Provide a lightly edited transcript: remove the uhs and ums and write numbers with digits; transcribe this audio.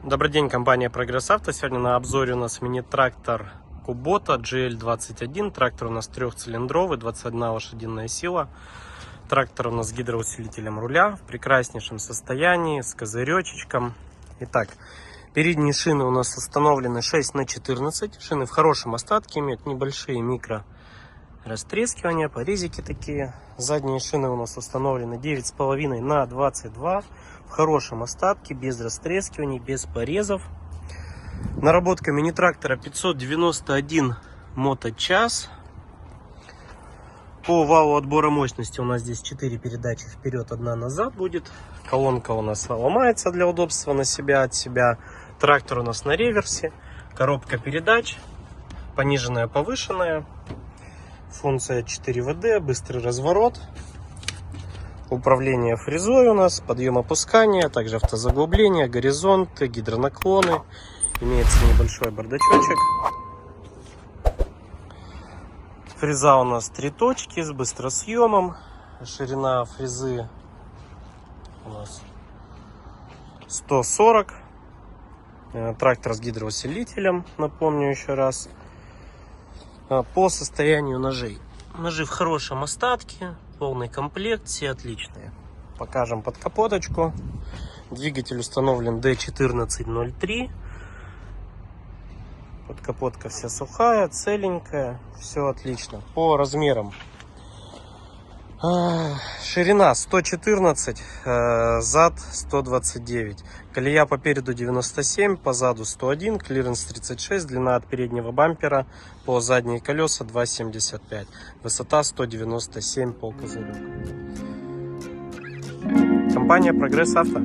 Добрый день, компания Прогресс Авто. Сегодня на обзоре у нас мини-трактор Kubota GL21. Трактор у нас трехцилиндровый, 21 лошадиная сила. Трактор у нас с гидроусилителем руля в прекраснейшем состоянии, с козыречечком. Итак, передние шины у нас установлены 6х14. Шины в хорошем остатке, имеют небольшие микро растрескивания, порезики такие. Задние шины у нас установлены 9,5 на 22. В хорошем остатке, без растрескиваний, без порезов. Наработка мини-трактора 591 моточас. По валу отбора мощности у нас здесь 4 передачи вперед, 1 назад будет. Колонка у нас ломается для удобства на себя, от себя. Трактор у нас на реверсе. Коробка передач. Пониженная, повышенная. Функция 4ВД, быстрый разворот. Управление фрезой у нас, подъем опускания, также автозаглубление, горизонты, гидронаклоны. Имеется небольшой бардачочек. Фреза у нас 3 точки с быстросъемом. Ширина фрезы у нас 140. Трактор с гидроусилителем, напомню еще раз. По состоянию ножей. Ножи в хорошем остатке, полный комплект, все отличные. Покажем под капоточку. Двигатель установлен D1403. Подкапотка вся сухая, целенькая, все отлично. По размерам. Ширина 114, зад 129. Колея по переду 97, по заду 101, клиренс 36, длина от переднего бампера по задние колеса 2,75. Высота 197 по козырю. Компания Прогресс Авто.